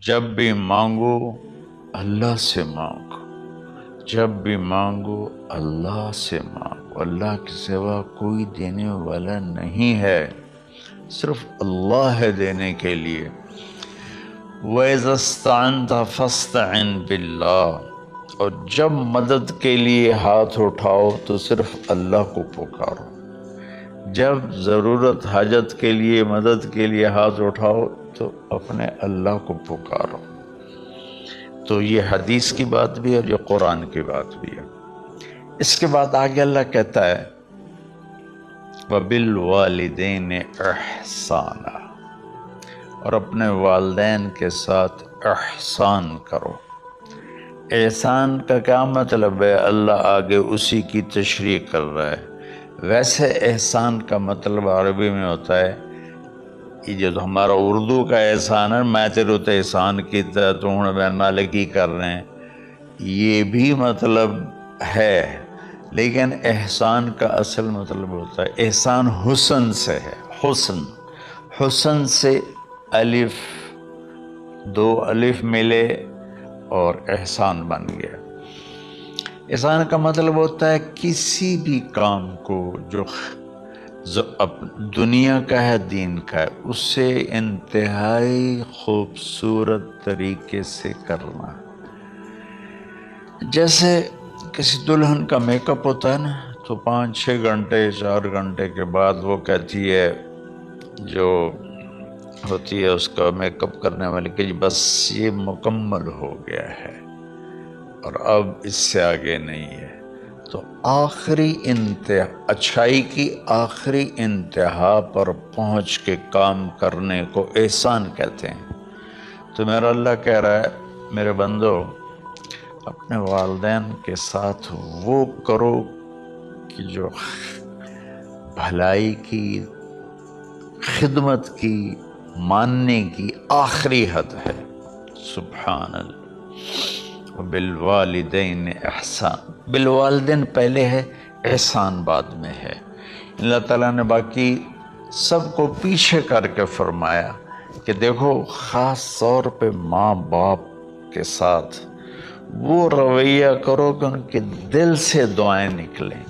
جب بھی مانگو اللہ سے مانگو، جب بھی مانگو اللہ سے مانگو، اللہ کے سوا کوئی دینے والا نہیں ہے، صرف اللہ ہے دینے کے لیے۔ وَإِذَا اسْتَعَنْتَ فَاسْتَعِنْ بِاللَّهِ، اور جب مدد کے لیے ہاتھ اٹھاؤ تو صرف اللہ کو پکارو، جب ضرورت حاجت کے لیے مدد کے لیے ہاتھ اٹھاؤ تو اپنے اللہ کو پکارو۔ تو یہ حدیث کی بات بھی ہے اور یہ قرآن کی بات بھی ہے۔ اس کے بعد آگے اللہ کہتا ہے وَبِالْوَالِدَيْنِ إِحْسَانًا، اور اپنے والدین کے ساتھ احسان کرو۔ احسان کا کیا مطلب ہے؟ اللہ آگے اسی کی تشریح کر رہا ہے۔ ویسے احسان کا مطلب عربی میں ہوتا ہے، یہ جو ہمارا اردو کا احسان ہے، میں تیرے تو احسان کی تو ہوں میں مالکی کر رہے ہیں، یہ بھی مطلب ہے، لیکن احسان کا اصل مطلب ہوتا ہے، احسان حسن سے ہے، حسن، حسن سے الف، دو الف ملے اور احسان بن گیا۔ احسان کا مطلب ہوتا ہے کسی بھی کام کو جو دنیا کا ہے دین کا ہے، اس سے انتہائی خوبصورت طریقے سے کرنا۔ جیسے کسی دلہن کا میک اپ ہوتا ہے نا، تو 5-6 گھنٹے 4 گھنٹے کے بعد وہ کہتی ہے، جو ہوتی ہے اس کا میک اپ کرنے والی، کہ بس یہ مکمل ہو گیا ہے اور اب اس سے آگے نہیں ہے۔ تو آخری انتہا، اچھائی کی آخری انتہا پر پہنچ کے کام کرنے کو احسان کہتے ہیں۔ تو میرا اللہ کہہ رہا ہے میرے بندو، اپنے والدین کے ساتھ وہ کرو کہ جو بھلائی کی، خدمت کی، ماننے کی آخری حد ہے۔ سبحان اللہ۔ بالوالدین احسان، بالوالدین پہلے ہے، احسان بعد میں ہے۔ اللہ تعالیٰ نے باقی سب کو پیچھے کر کے فرمایا کہ دیکھو خاص طور پہ ماں باپ کے ساتھ وہ رویہ کرو کہ ان کے دل سے دعائیں نکلیں۔